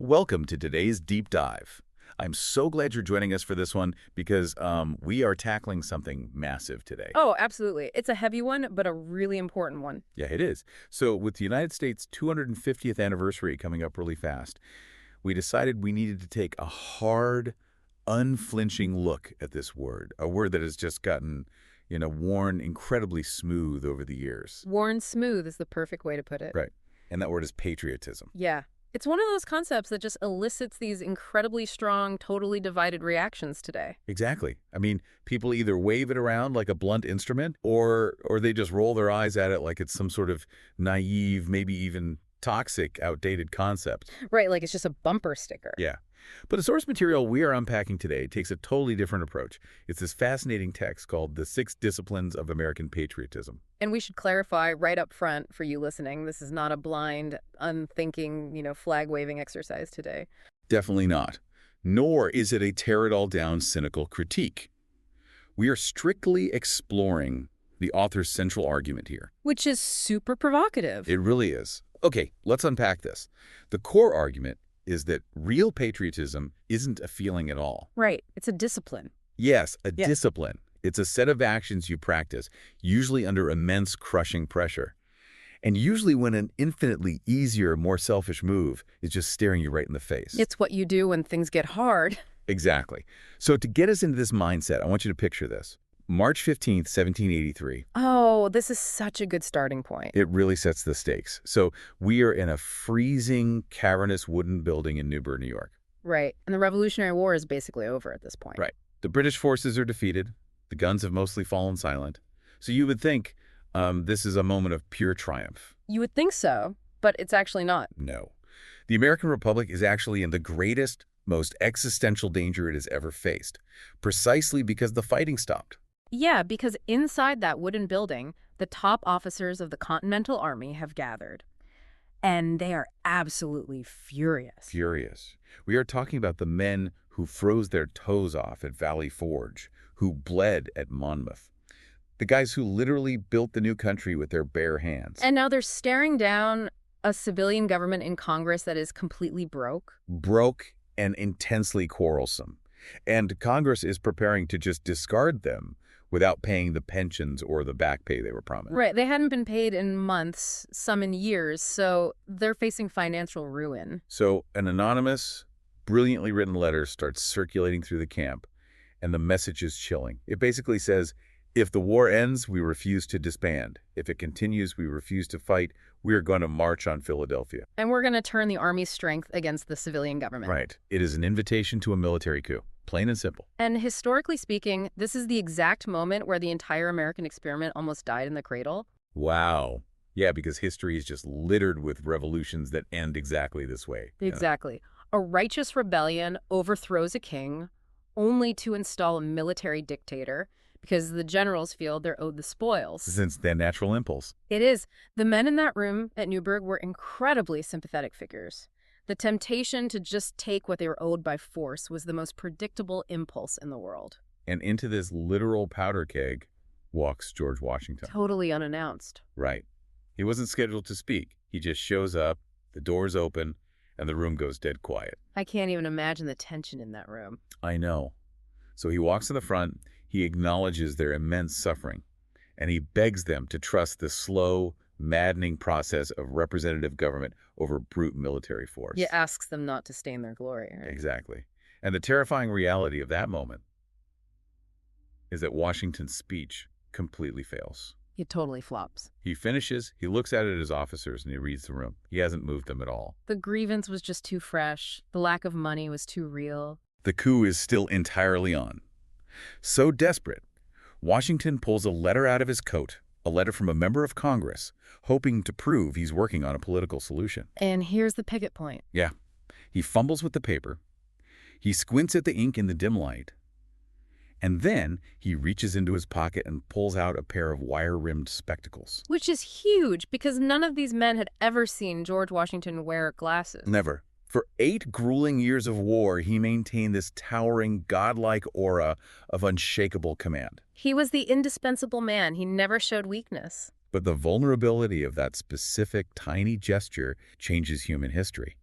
Welcome to today's deep dive. I'm so glad you're joining us for this one because we are tackling something massive today. Oh, absolutely. It's a heavy one, but a really important one. Yeah, it is. So with the United States' 250th anniversary coming up really fast, we decided we needed to take a hard, unflinching look at this word, a word that has just gotten, worn incredibly smooth over the years. Worn smooth is the perfect way to put it. Right. And that word is patriotism. Yeah. It's one of those concepts that just elicits these incredibly strong, totally divided reactions today. Exactly. I mean, people either wave it around like a blunt instrument or they just roll their eyes at it like it's some sort of naive, maybe even toxic, outdated concept. Right, like it's just a bumper sticker. Yeah. But the source material we are unpacking today takes a totally different approach. It's this fascinating text called The Six Disciplines of American Patriotism. And we should clarify right up front for you listening, this is not a blind, unthinking, flag-waving exercise today. Definitely not. Nor is it a tear-it-all-down cynical critique. We are strictly exploring the author's central argument here. Which is super provocative. It really is. Okay, let's unpack this. The core argument is that real patriotism isn't a feeling at all. Right. It's a discipline. Yes, a discipline. It's a set of actions you practice, usually under immense crushing pressure. And usually when an infinitely easier, more selfish move is just staring you right in the face. It's what you do when things get hard. Exactly. So to get us into this mindset, I want you to picture this. March 15th, 1783. Oh, this is such a good starting point. It really sets the stakes. So we are in a freezing, cavernous wooden building in Newburgh, New York. Right. And the Revolutionary War is basically over at this point. Right. The British forces are defeated. The guns have mostly fallen silent. So you would think this is a moment of pure triumph. You would think so, but it's actually not. No. The American Republic is actually in the greatest, most existential danger it has ever faced, precisely because the fighting stopped. Yeah, because inside that wooden building, the top officers of the Continental Army have gathered. And they are absolutely furious. Furious. We are talking about the men who froze their toes off at Valley Forge, who bled at Monmouth. The guys who literally built the new country with their bare hands. And now they're staring down a civilian government in Congress that is completely broke. Broke and intensely quarrelsome. And Congress is preparing to just discard them without paying the pensions or the back pay they were promised. Right. They hadn't been paid in months, some in years, so they're facing financial ruin. So an anonymous, brilliantly written letter starts circulating through the camp, and the message is chilling. It basically says, if the war ends, we refuse to disband. If it continues, we refuse to fight. We are going to march on Philadelphia. And we're going to turn the Army's strength against the civilian government. Right. It is an invitation to a military coup. Plain and simple. And historically speaking, this is the exact moment where the entire American experiment almost died in the cradle. Wow. Yeah, because history is just littered with revolutions that end exactly this way. Exactly. A righteous rebellion overthrows a king only to install a military dictator because the generals feel they're owed the spoils. Since their natural impulse. It is. The men in that room at Newburgh were incredibly sympathetic figures. The temptation to just take what they were owed by force was the most predictable impulse in the world. And into this literal powder keg walks George Washington. Totally unannounced. Right. He wasn't scheduled to speak. He just shows up, the doors open, and the room goes dead quiet. I can't even imagine the tension in that room. I know. So he walks to the front, he acknowledges their immense suffering, and he begs them to trust the slow, maddening process of representative government over brute military force. He asks them not to stain their glory. Right? Exactly. And the terrifying reality of that moment is that Washington's speech completely fails. It totally flops. He finishes, he looks at his officers, and he reads the room. He hasn't moved them at all. The grievance was just too fresh. The lack of money was too real. The coup is still entirely on. So desperate, Washington pulls a letter out of his coat, a letter from a member of Congress, hoping to prove he's working on a political solution. And here's the pivot point. Yeah. He fumbles with the paper. He squints at the ink in the dim light. And then he reaches into his pocket and pulls out a pair of wire-rimmed spectacles. Which is huge because none of these men had ever seen George Washington wear glasses. Never. For 8 grueling years of war, he maintained this towering, godlike aura of unshakable command. He was the indispensable man. He never showed weakness. But the vulnerability of that specific, tiny gesture changes human history.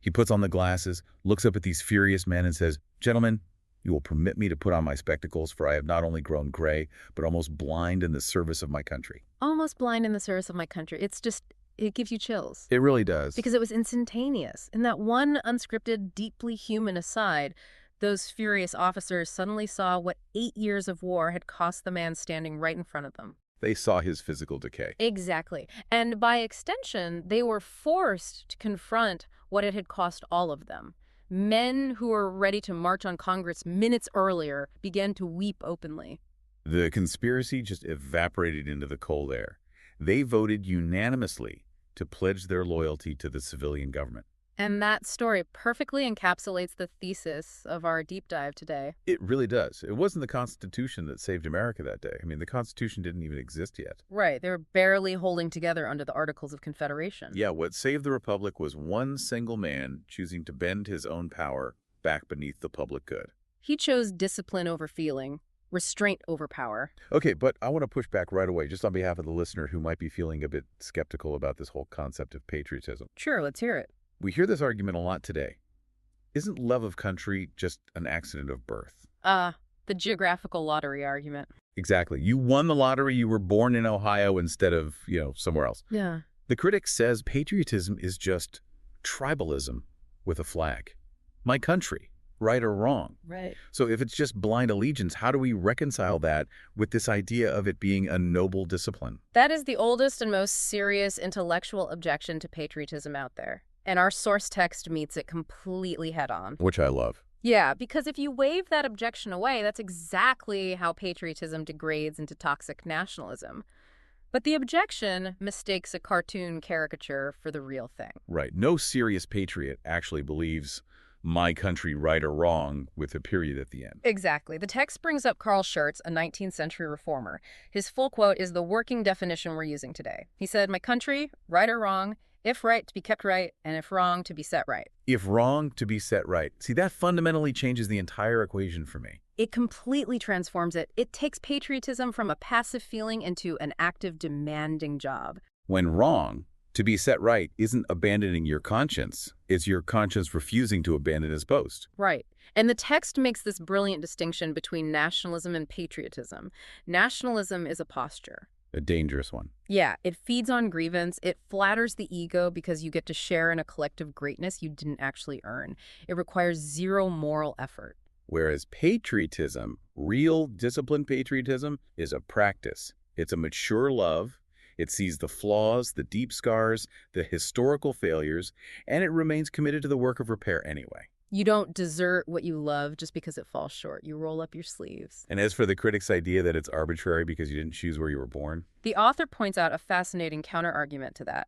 He puts on the glasses, looks up at these furious men and says, "Gentlemen, you will permit me to put on my spectacles, for I have not only grown gray, but almost blind in the service of my country." Almost blind in the service of my country. It gives you chills. It really does. Because it was instantaneous. In that one unscripted, deeply human aside, those furious officers suddenly saw what 8 years of war had cost the man standing right in front of them. They saw his physical decay. Exactly. And by extension, they were forced to confront what it had cost all of them. Men who were ready to march on Congress minutes earlier began to weep openly. The conspiracy just evaporated into the cold air. They voted unanimously to pledge their loyalty to the civilian government. And that story perfectly encapsulates the thesis of our deep dive today. It really does. It wasn't the Constitution that saved America that day. I mean, the Constitution didn't even exist yet. Right. They were barely holding together under the Articles of Confederation. Yeah, what saved the Republic was one single man choosing to bend his own power back beneath the public good. He chose discipline over feeling, restraint over power. Okay, but I want to push back right away, just on behalf of the listener who might be feeling a bit skeptical about this whole concept of patriotism. Sure, let's hear it. We hear this argument a lot today. Isn't love of country just an accident of birth? The geographical lottery argument. Exactly. You won the lottery. You were born in Ohio instead of, somewhere else. Yeah. The critic says patriotism is just tribalism with a flag. My country, right or wrong. Right. So if it's just blind allegiance, how do we reconcile that with this idea of it being a noble discipline? That is the oldest and most serious intellectual objection to patriotism out there. And our source text meets it completely head-on. Which I love. Yeah, because if you wave that objection away, that's exactly how patriotism degrades into toxic nationalism. But the objection mistakes a cartoon caricature for the real thing. Right. No serious patriot actually believes my country, right or wrong, with a period at the end. Exactly. The text brings up Carl Schurz, a 19th century reformer. His full quote is the working definition we're using today. He said, "My country, right or wrong, if right, to be kept right, and if wrong, to be set right." If wrong, to be set right. See, that fundamentally changes the entire equation for me. It completely transforms it. It takes patriotism from a passive feeling into an active, demanding job. When wrong, to be set right isn't abandoning your conscience. It's your conscience refusing to abandon its post. Right. And the text makes this brilliant distinction between nationalism and patriotism. Nationalism is a posture. A dangerous one. Yeah, it feeds on grievance. It flatters the ego because you get to share in a collective greatness you didn't actually earn. It requires zero moral effort. Whereas patriotism, real disciplined patriotism, is a practice. It's a mature love. It sees the flaws, the deep scars, the historical failures, and it remains committed to the work of repair anyway. You don't desert what you love just because it falls short. You roll up your sleeves. And as for the critic's idea that it's arbitrary because you didn't choose where you were born, the author points out a fascinating counterargument to that.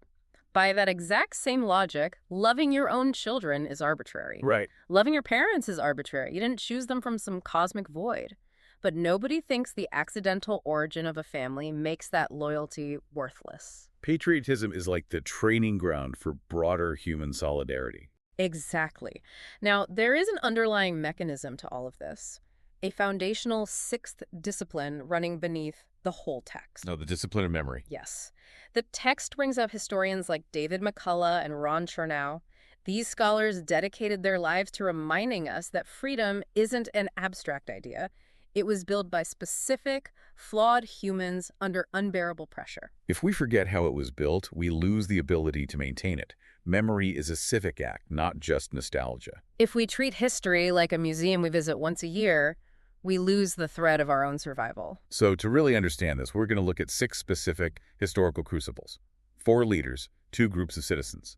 By that exact same logic, loving your own children is arbitrary. right. Loving your parents is arbitrary. You didn't choose them from some cosmic void. But nobody thinks the accidental origin of a family makes that loyalty worthless. Patriotism is like the training ground for broader human solidarity. Exactly. Now, there is an underlying mechanism to all of this, a foundational sixth discipline running beneath the whole text. No, the discipline of memory. Yes. The text brings up historians like David McCullough and Ron Chernow. These scholars dedicated their lives to reminding us that freedom isn't an abstract idea. It was built by specific, flawed humans under unbearable pressure. If we forget how it was built, we lose the ability to maintain it. Memory is a civic act, not just nostalgia. If we treat history like a museum we visit once a year, we lose the thread of our own survival. So to really understand this, we're going to look at 6 specific historical crucibles, 4 leaders, 2 groups of citizens.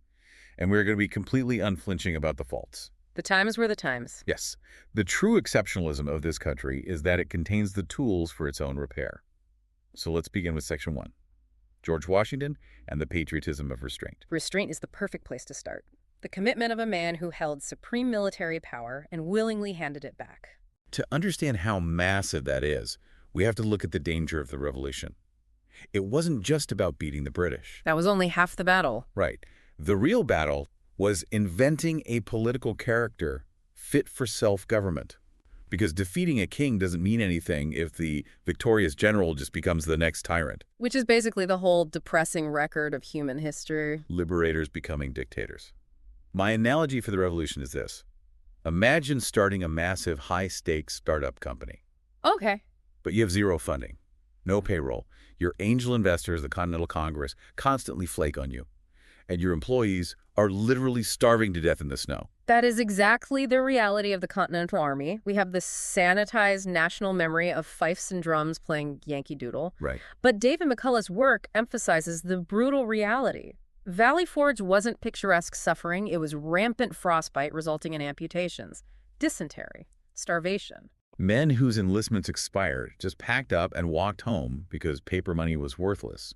And we're going to be completely unflinching about the faults. The times were the times. Yes. The true exceptionalism of this country is that it contains the tools for its own repair. So let's begin with Section 1. George Washington and the patriotism of restraint. Restraint is the perfect place to start. The commitment of a man who held supreme military power and willingly handed it back. To understand how massive that is, we have to look at the danger of the Revolution. It wasn't just about beating the British. That was only half the battle. Right. The real battle was inventing a political character fit for self-government. Because defeating a king doesn't mean anything if the victorious general just becomes the next tyrant. Which is basically the whole depressing record of human history. Liberators becoming dictators. My analogy for the revolution is this. Imagine starting a massive high-stakes startup company, Okay. but you have zero funding, no payroll. Your angel investors, the Continental Congress, constantly flake on you, and your employees are literally starving to death in the snow. That is exactly the reality of the Continental Army. We have this sanitized national memory of fifes and drums playing Yankee Doodle. Right. But David McCullough's work emphasizes the brutal reality. Valley Forge wasn't picturesque suffering. It was rampant frostbite resulting in amputations, dysentery, starvation. Men whose enlistments expired just packed up and walked home because paper money was worthless.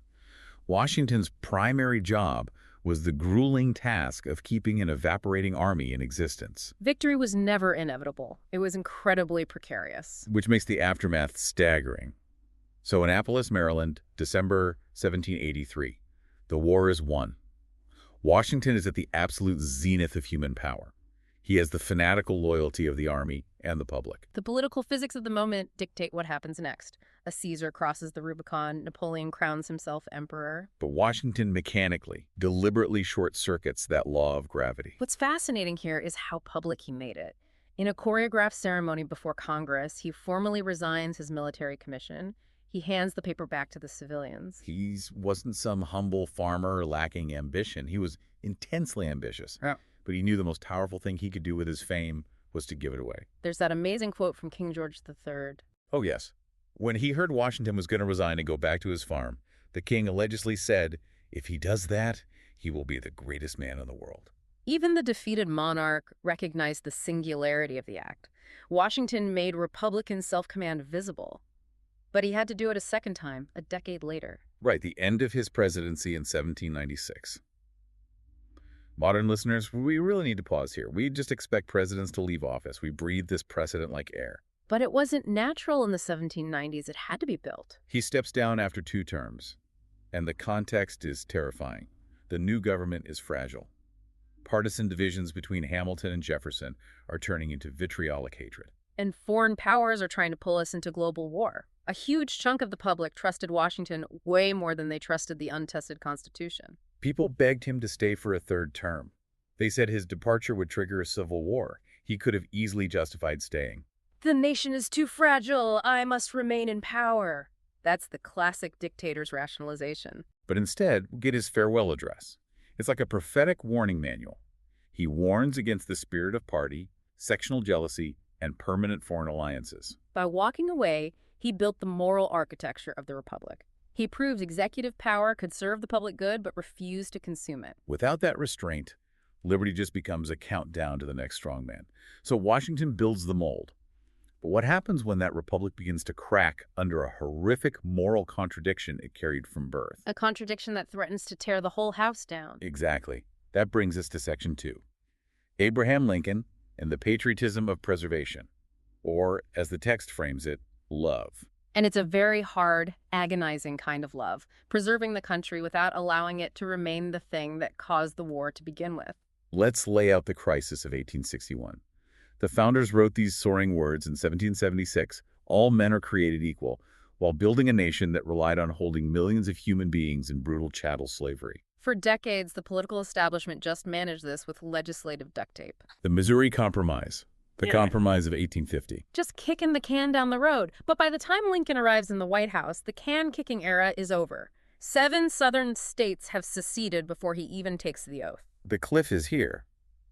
Washington's primary job was the grueling task of keeping an evaporating army in existence, Victory was never inevitable. It was incredibly precarious. which makes the aftermath staggering. So Annapolis, Maryland, December 1783. The war is won. Washington is at the absolute zenith of human power. He has the fanatical loyalty of the army and the public. The political physics of the moment dictate what happens next. A Caesar crosses the Rubicon, Napoleon crowns himself emperor. But Washington mechanically, deliberately short-circuits that law of gravity. What's fascinating here is how public he made it. In a choreographed ceremony before Congress, he formally resigns his military commission. He hands the paper back to the civilians. He wasn't some humble farmer lacking ambition. He was intensely ambitious. Yeah. But he knew the most powerful thing he could do with his fame was to give it away. There's that amazing quote from King George III. Oh, yes. When he heard Washington was going to resign and go back to his farm, the king allegedly said, if he does that, he will be the greatest man in the world. Even the defeated monarch recognized the singularity of the act. Washington made Republican self-command visible. But he had to do it a second time, a decade later. Right, the end of his presidency in 1796. Modern listeners, we really need to pause here. We just expect presidents to leave office. We breathe this precedent like air. But it wasn't natural in the 1790s. It had to be built. He steps down after 2 terms, and the context is terrifying. The new government is fragile. Partisan divisions between Hamilton and Jefferson are turning into vitriolic hatred. And foreign powers are trying to pull us into global war. A huge chunk of the public trusted Washington way more than they trusted the untested Constitution. People begged him to stay for a 3rd term. They said his departure would trigger a civil war. He could have easily justified staying. The nation is too fragile. I must remain in power. That's the classic dictator's rationalization. But instead, we get his farewell address. It's like a prophetic warning manual. He warns against the spirit of party, sectional jealousy, and permanent foreign alliances. By walking away, he built the moral architecture of the republic. He proved executive power could serve the public good but refused to consume it. Without that restraint, liberty just becomes a countdown to the next strongman. So Washington builds the mold. But what happens when that republic begins to crack under a horrific moral contradiction it carried from birth? A contradiction that threatens to tear the whole house down. Exactly. That brings us to Section 2. Abraham Lincoln and the patriotism of preservation, or, as the text frames it, love. And it's a very hard, agonizing kind of love, preserving the country without allowing it to remain the thing that caused the war to begin with. Let's lay out the crisis of 1861. The founders wrote these soaring words in 1776, all men are created equal, while building a nation that relied on holding millions of human beings in brutal chattel slavery. For decades, the political establishment just managed this with legislative duct tape. The Missouri Compromise, the Compromise of 1850. Just kicking the can down the road. But by the time Lincoln arrives in the White House, the can-kicking era is over. 7 southern states have seceded before he even takes the oath. The cliff is here.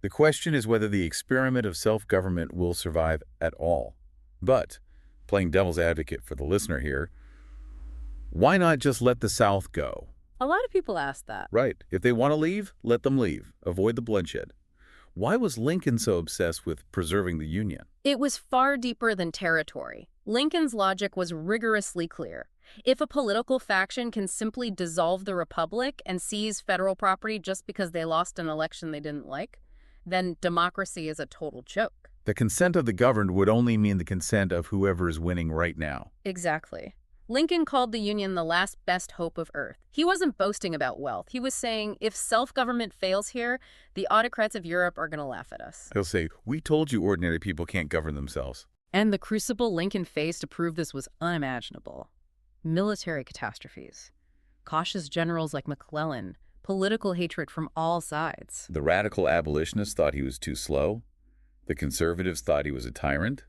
The question is whether the experiment of self-government will survive at all. But, playing devil's advocate for the listener here, why not just let the South go? A lot of people ask that. Right. If they want to leave, let them leave. Avoid the bloodshed. Why was Lincoln so obsessed with preserving the Union? It was far deeper than territory. Lincoln's logic was rigorously clear. If a political faction can simply dissolve the republic and seize federal property just because they lost an election they didn't like, then democracy is a total joke. The consent of the governed would only mean the consent of whoever is winning right now. Exactly. Lincoln called the Union the last best hope of Earth. He wasn't boasting about wealth. He was saying, if self-government fails here, the autocrats of Europe are going to laugh at us. He'll say, we told you ordinary people can't govern themselves. And the crucible Lincoln faced to prove this was unimaginable. Military catastrophes. Cautious generals like McClellan, political hatred from all sides. The radical abolitionists thought he was too slow. The conservatives thought he was a tyrant.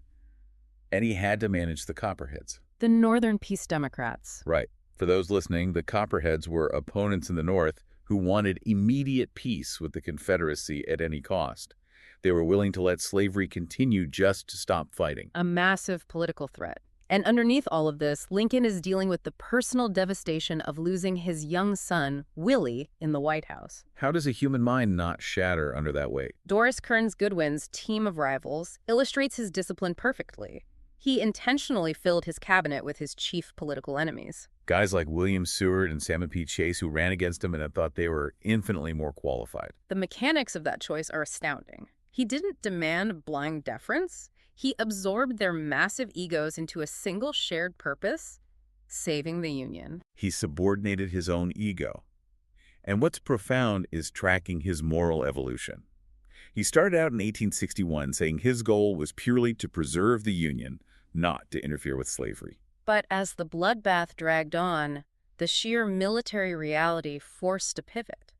And he had to manage the Copperheads. The Northern Peace Democrats. Right. For those listening, the Copperheads were opponents in the North who wanted immediate peace with the Confederacy at any cost. They were willing to let slavery continue just to stop fighting. A massive political threat. And underneath all of this, Lincoln is dealing with the personal devastation of losing his young son, Willie, in the White House. How does a human mind not shatter under that weight? Doris Kearns Goodwin's team of rivals illustrates his discipline perfectly. He intentionally filled his cabinet with his chief political enemies. Guys like William Seward and Salmon P. Chase who ran against him and had thought they were infinitely more qualified. The mechanics of that choice are astounding. He didn't demand blind deference. He absorbed their massive egos into a single shared purpose: saving the Union. He subordinated his own ego. And what's profound is tracking his moral evolution. He started out in 1861 saying his goal was purely to preserve the Union, not to interfere with slavery. But as the bloodbath dragged on, the sheer military reality forced a pivot.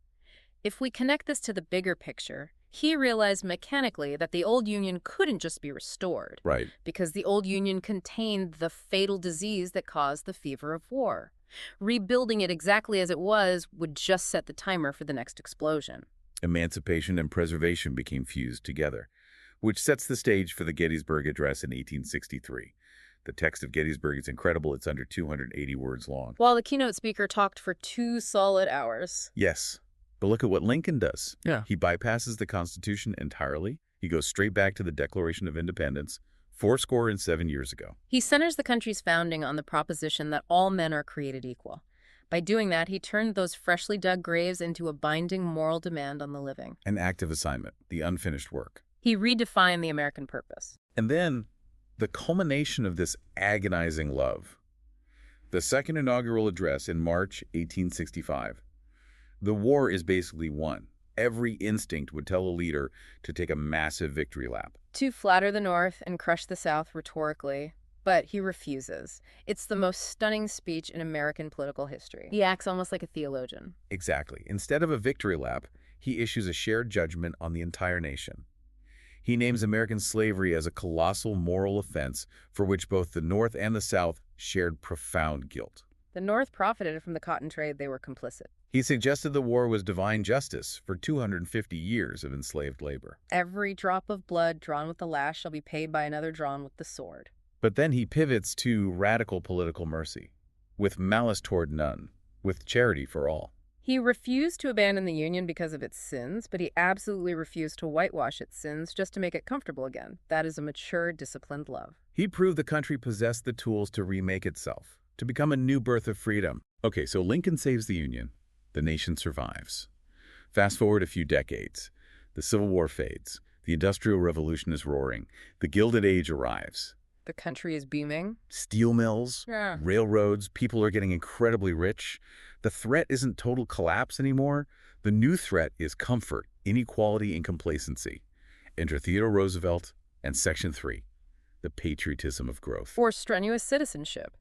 If we connect this to the bigger picture, he realized mechanically that the old Union couldn't just be restored. Right. Because the old Union contained the fatal disease that caused the fever of war. Rebuilding it exactly as it was would just set the timer for the next explosion. Emancipation and preservation became fused together, which sets the stage for the Gettysburg Address in 1863. The text of Gettysburg is incredible. It's under 280 words long. While the keynote speaker talked for 2 solid hours. Yes, but look at what Lincoln does. Yeah. He bypasses the Constitution entirely. He goes straight back to the Declaration of Independence 7 years ago. He centers the country's founding on the proposition that all men are created equal. By doing that, he turned those freshly dug graves into a binding moral demand on the living. An active assignment, the unfinished work. He redefined the American purpose. And then, the culmination of this agonizing love. The second inaugural address in March 1865. The war is basically won. Every instinct would tell a leader to take a massive victory lap. To flatter the North and crush the South rhetorically. But he refuses. It's the most stunning speech in American political history. He acts almost like a theologian. Exactly. Instead of a victory lap, he issues a shared judgment on the entire nation. He names American slavery as a colossal moral offense for which both the North and the South shared profound guilt. The North profited from the cotton trade. They were complicit. He suggested the war was divine justice for 250 years of enslaved labor. Every drop of blood drawn with the lash shall be paid by another drawn with the sword. But then he pivots to radical political mercy, with malice toward none, with charity for all. He refused to abandon the Union because of its sins, but he absolutely refused to whitewash its sins just to make it comfortable again. That is a mature, disciplined love. He proved the country possessed the tools to remake itself, to become a new birth of freedom. Okay, so Lincoln saves the Union. The nation survives. Fast forward a few decades. The Civil War fades. The Industrial Revolution is roaring. The Gilded Age arrives. The country is beaming. Steel mills, Yeah. railroads, people are getting incredibly rich. The threat isn't total collapse anymore. The new threat is comfort, inequality, and complacency. Enter Theodore Roosevelt and Section 3, the patriotism of growth. Or strenuous citizenship.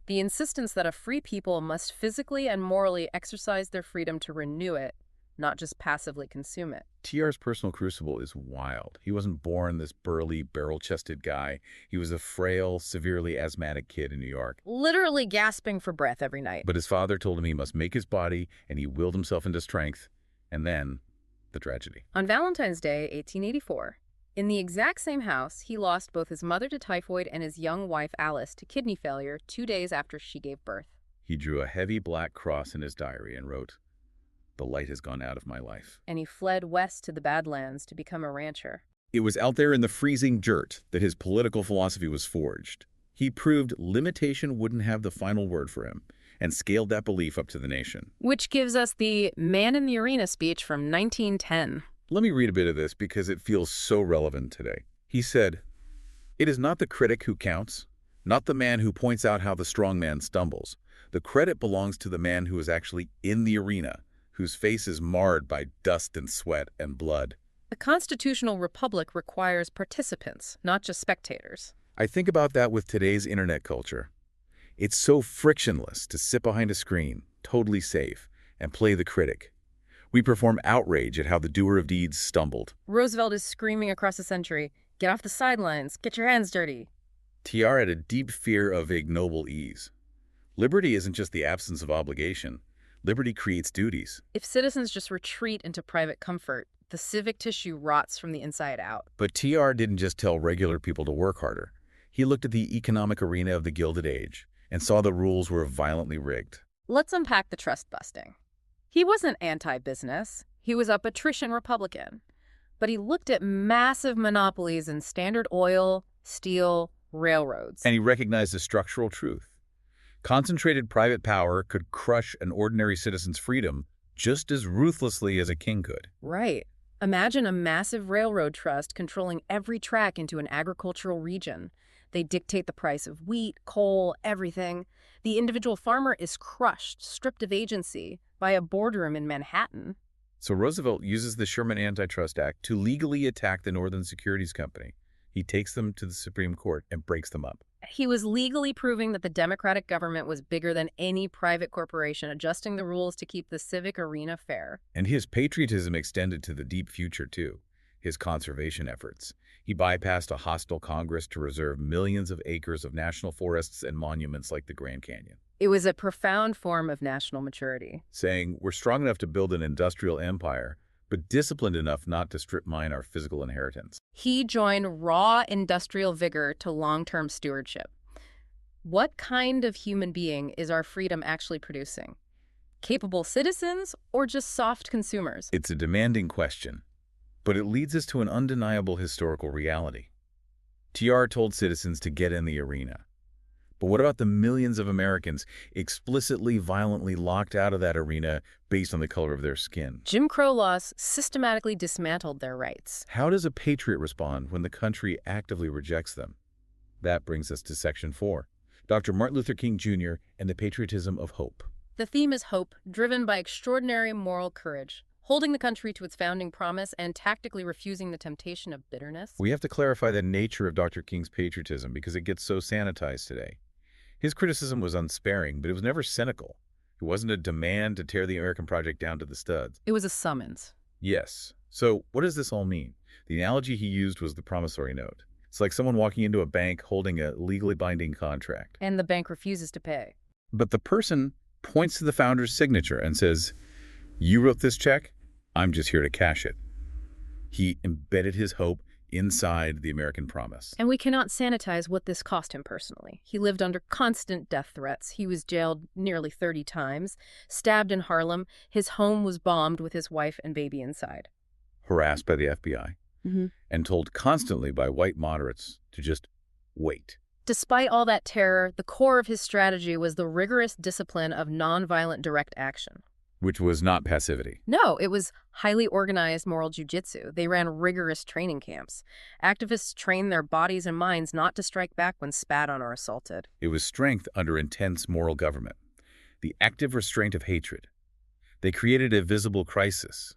The insistence that a free people must physically and morally exercise their freedom to renew it, not just passively consume it. TR's personal crucible is wild. He wasn't born this burly, barrel-chested guy. He was a frail, severely asthmatic kid in New York. Literally gasping for breath every night. But his father told him he must make his body, and he willed himself into strength. And then, the tragedy. On Valentine's Day, 1884, in the exact same house, he lost both his mother to typhoid and his young wife Alice to kidney failure 2 days after she gave birth. He drew a heavy black cross in his diary and wrote, "The light has gone out of my life." And he fled west to the Badlands to become a rancher. It was out there in the freezing dirt that his political philosophy was forged. He proved limitation wouldn't have the final word for him and scaled that belief up to the nation. Which gives us the Man in the Arena speech from 1910. Let me read a bit of this because it feels so relevant today. He said, "It is not the critic who counts, not the man who points out how the strong man stumbles. The credit belongs to the man who is actually in the arena, whose face is marred by dust and sweat and blood." A constitutional republic requires participants, not just spectators. I think about that with today's internet culture. It's so frictionless to sit behind a screen, totally safe, and play the critic. We perform outrage at how the doer of deeds stumbled. Roosevelt is screaming across the century, "Get off the sidelines, get your hands dirty." TR had a deep fear of ignoble ease. Liberty isn't just the absence of obligation. Liberty creates duties. If citizens just retreat into private comfort, the civic tissue rots from the inside out. But TR didn't just tell regular people to work harder. He looked at the economic arena of the Gilded Age and saw the rules were violently rigged. Let's unpack the trust busting. He wasn't anti-business. He was a patrician Republican. But he looked at massive monopolies in Standard Oil, steel, railroads. And he recognized a structural truth. Concentrated private power could crush an ordinary citizen's freedom just as ruthlessly as a king could. Right. Imagine a massive railroad trust controlling every track into an agricultural region. They dictate the price of wheat, coal, everything. The individual farmer is crushed, stripped of agency, by a boardroom in Manhattan. So Roosevelt uses the Sherman Antitrust Act to legally attack the Northern Securities Company. He takes them to the Supreme Court and breaks them up. He was legally proving that the Democratic government was bigger than any private corporation, adjusting the rules to keep the civic arena fair. And his patriotism extended to the deep future, too. His conservation efforts. He bypassed a hostile Congress to reserve millions of acres of national forests and monuments like the Grand Canyon. It was a profound form of national maturity. Saying, we're strong enough to build an industrial empire, but disciplined enough not to strip mine our physical inheritance. He joined raw industrial vigor to long-term stewardship. What kind of human being is our freedom actually producing? Capable citizens or just soft consumers? It's a demanding question, but it leads us to an undeniable historical reality. TR told citizens to get in the arena. But what about the millions of Americans explicitly, violently locked out of that arena based on the color of their skin? Jim Crow laws systematically dismantled their rights. How does a patriot respond when the country actively rejects them? That brings us to Section 4, Dr. Martin Luther King Jr. and the Patriotism of Hope. The theme is hope, driven by extraordinary moral courage, holding the country to its founding promise and tactically refusing the temptation of bitterness. We have to clarify the nature of Dr. King's patriotism because it gets so sanitized today. His criticism was unsparing, but it was never cynical. It wasn't a demand to tear the American project down to the studs. It was a summons. Yes. So what does this all mean? The analogy he used was the promissory note. It's like someone walking into a bank holding a legally binding contract. And the bank refuses to pay. But the person points to the founder's signature and says, "You wrote this check? I'm just here to cash it." He embedded his hope inside the American promise. And we cannot sanitize what this cost him personally. He lived under constant death threats. He was jailed nearly 30 times, stabbed in Harlem. His home was bombed with his wife and baby inside. Harassed by the FBI. And told constantly by white moderates to just wait. Despite all that terror, the core of his strategy was the rigorous discipline of nonviolent direct action. Which was not passivity. No, it was highly organized moral jujitsu. They ran rigorous training camps. Activists trained their bodies and minds not to strike back when spat on or assaulted. It was strength under intense moral government. The active restraint of hatred. They created a visible crisis.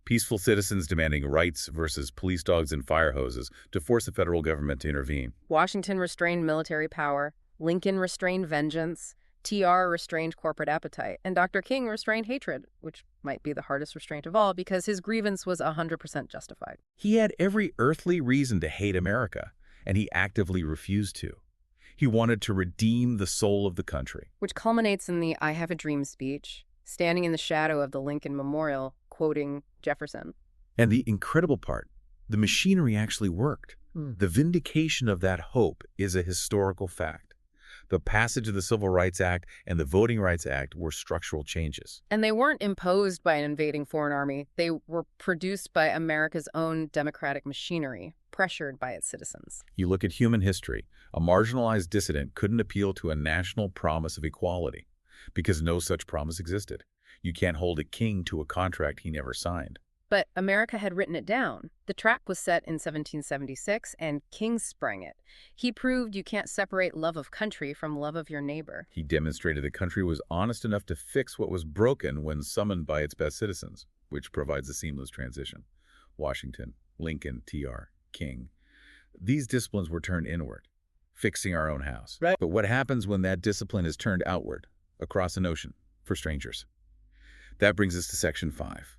Peaceful citizens demanding rights versus police dogs and fire hoses to force the federal government to intervene. Washington restrained military power. Lincoln restrained vengeance. TR restrained corporate appetite. And Dr. King restrained hatred, which might be the hardest restraint of all because his grievance was 100% justified. He had every earthly reason to hate America, and he actively refused to. He wanted to redeem the soul of the country. Which culminates in the I Have a Dream speech, standing in the shadow of the Lincoln Memorial, quoting Jefferson. And the incredible part, the machinery actually worked. The vindication of that hope is a historical fact. The passage of the Civil Rights Act and the Voting Rights Act were structural changes. And they weren't imposed by an invading foreign army. They were produced by America's own democratic machinery, pressured by its citizens. You look at human history, a marginalized dissident couldn't appeal to a national promise of equality because no such promise existed. You can't hold a king to a contract he never signed. But America had written it down. The trap was set in 1776, and King sprang it. He proved you can't separate love of country from love of your neighbor. He demonstrated the country was honest enough to fix what was broken when summoned by its best citizens, which provides a seamless transition. Washington, Lincoln, TR, King. These disciplines were turned inward, fixing our own house. Right. But what happens when that discipline is turned outward, across an ocean, for strangers? That brings us to Section 5.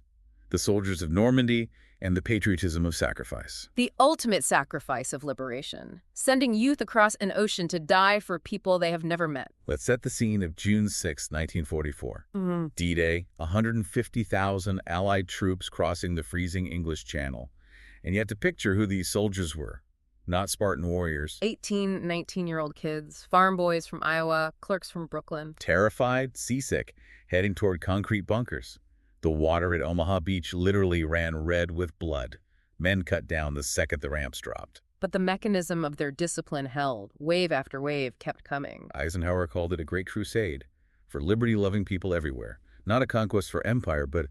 the soldiers of Normandy, and the patriotism of sacrifice. The ultimate sacrifice of liberation, sending youth across an ocean to die for people they have never met. Let's set the scene of June 6, 1944. D-Day, 150,000 Allied troops crossing the freezing English Channel. And you have to picture who these soldiers were. Not Spartan warriors. 18, 19-year-old kids, farm boys from Iowa, clerks from Brooklyn. Terrified, seasick, heading toward concrete bunkers. The water at Omaha Beach literally ran red with blood. Men cut down the second the ramps dropped. But the mechanism of their discipline held. Wave after wave kept coming. Eisenhower called it a great crusade for liberty-loving people everywhere. Not a conquest for empire, but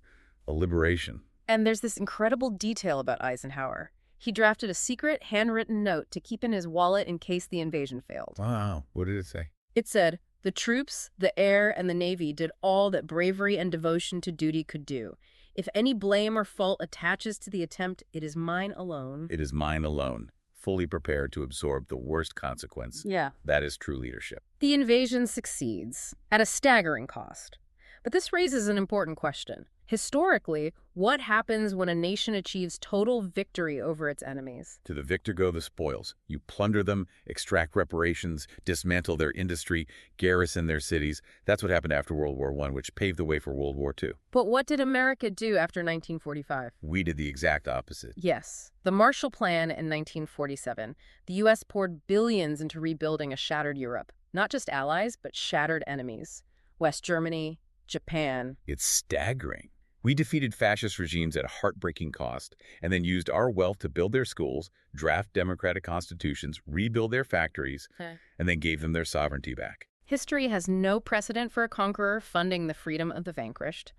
a liberation. And there's this incredible detail about Eisenhower. He drafted a secret, handwritten note to keep in his wallet in case the invasion failed. Wow, what did it say? It said, "The troops, the air, and the Navy did all that bravery and devotion to duty could do. If any blame or fault attaches to the attempt, it is mine alone." It is mine alone, fully prepared to absorb the worst consequence. Yeah. That is true leadership. The invasion succeeds, at a staggering cost. But this raises an important question. Historically, what happens when a nation achieves total victory over its enemies? To the victor go the spoils. You plunder them, extract reparations, dismantle their industry, garrison their cities. That's what happened after World War I, which paved the way for World War II. But what did America do after 1945? We did the exact opposite. Yes. The Marshall Plan in 1947. The U.S. poured billions into rebuilding a shattered Europe. Not just allies, but shattered enemies. West Germany, Japan. It's staggering. We defeated fascist regimes at a heartbreaking cost and then used our wealth to build their schools, draft democratic constitutions, rebuild their factories, and then gave them their sovereignty back. History has no precedent for a conqueror funding the freedom of the vanquished.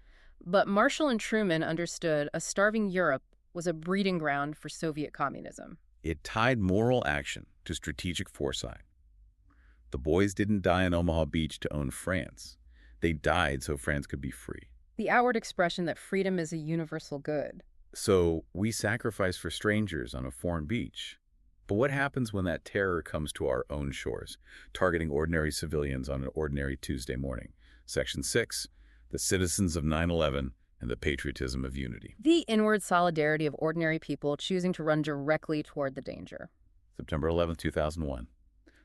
But Marshall and Truman understood a starving Europe was a breeding ground for Soviet communism. It tied moral action to strategic foresight. The boys didn't die on Omaha Beach to own France. They died so France could be free. The outward expression that freedom is a universal good. So we sacrifice for strangers on a foreign beach. But what happens when that terror comes to our own shores, targeting ordinary civilians on an ordinary Tuesday morning? Section 6, the citizens of 9/11 and the patriotism of unity. The inward solidarity of ordinary people choosing to run directly toward the danger. September 11, 2001.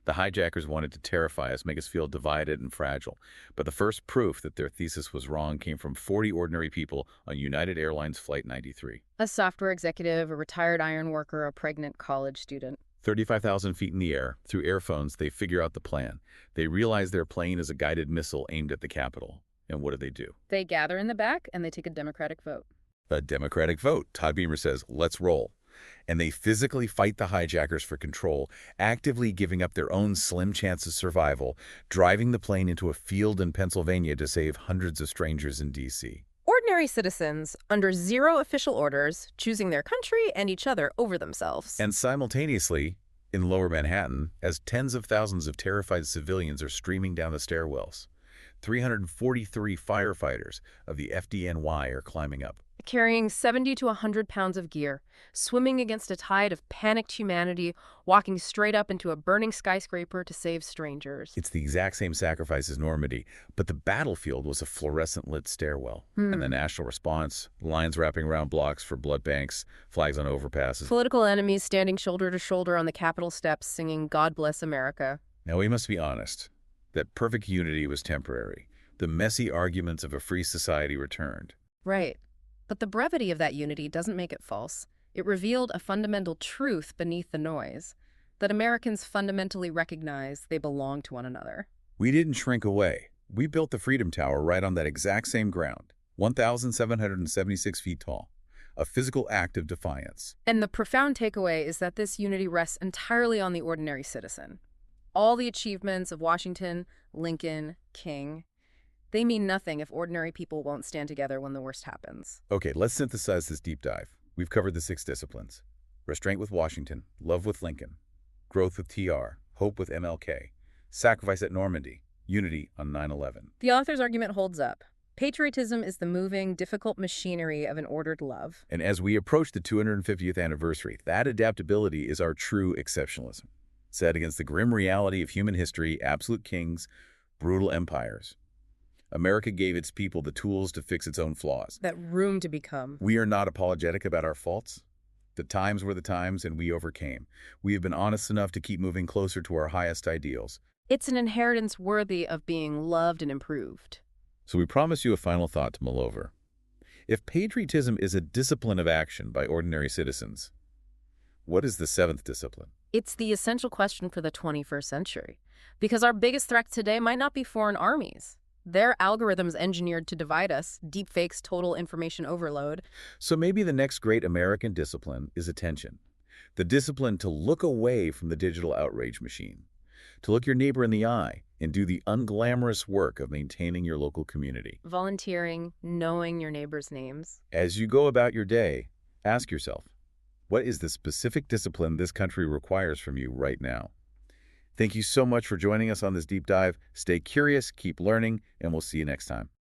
The hijackers wanted to terrify us, make us feel divided and fragile. But the first proof that their thesis was wrong came from 40 ordinary people on United Airlines Flight 93. A software executive, a retired iron worker, a pregnant college student. 35,000 feet in the air, through airphones, they figure out the plan. They realize their plane is a guided missile aimed at the Capitol. And what do? They gather in the back and they take a Democratic vote. A Democratic vote. Todd Beamer says, let's roll. And they physically fight the hijackers for control, actively giving up their own slim chance of survival, driving the plane into a field in Pennsylvania to save hundreds of strangers in D.C. Ordinary citizens, under zero official orders, choosing their country and each other over themselves. And simultaneously, in lower Manhattan, as tens of thousands of terrified civilians are streaming down the stairwells, 343 firefighters of the FDNY are climbing up. Carrying 70 to 100 pounds of gear, swimming against a tide of panicked humanity, walking straight up into a burning skyscraper to save strangers. It's the exact same sacrifice as Normandy, but the battlefield was a fluorescent-lit stairwell. And the national response, lines wrapping around blocks for blood banks, flags on overpasses. Political enemies standing shoulder to shoulder on the Capitol steps singing "God Bless America." Now, we must be honest. That perfect unity was temporary. The messy arguments of a free society returned. Right. But the brevity of that unity doesn't make it false. It revealed a fundamental truth beneath the noise, that Americans fundamentally recognize they belong to one another. We didn't shrink away. We built the Freedom Tower right on that exact same ground, 1,776 feet tall, a physical act of defiance. And the profound takeaway is that this unity rests entirely on the ordinary citizen. All the achievements of Washington, Lincoln, King, they mean nothing if ordinary people won't stand together when the worst happens. Okay, let's synthesize this deep dive. We've covered the 6 disciplines. Restraint with Washington, love with Lincoln, growth with TR, hope with MLK, sacrifice at Normandy, unity on 9/11. The author's argument holds up. Patriotism is the moving, difficult machinery of an ordered love. And as we approach the 250th anniversary, that adaptability is our true exceptionalism, set against the grim reality of human history, absolute kings, brutal empires. America gave its people the tools to fix its own flaws. That room to become. We are not apologetic about our faults. The times were the times, and we overcame. We have been honest enough to keep moving closer to our highest ideals. It's an inheritance worthy of being loved and improved. So we promise you a final thought to mull over. If patriotism is a discipline of action by ordinary citizens, what is the seventh discipline? It's the essential question for the 21st century. Because our biggest threat today might not be foreign armies. They're algorithms engineered to divide us, deepfakes, total information overload. So maybe the next great American discipline is attention. The discipline to look away from the digital outrage machine, to look your neighbor in the eye and do the unglamorous work of maintaining your local community. Volunteering, knowing your neighbors' names. As you go about your day, ask yourself, what is the specific discipline this country requires from you right now? Thank you so much for joining us on this deep dive. Stay curious, keep learning, and we'll see you next time.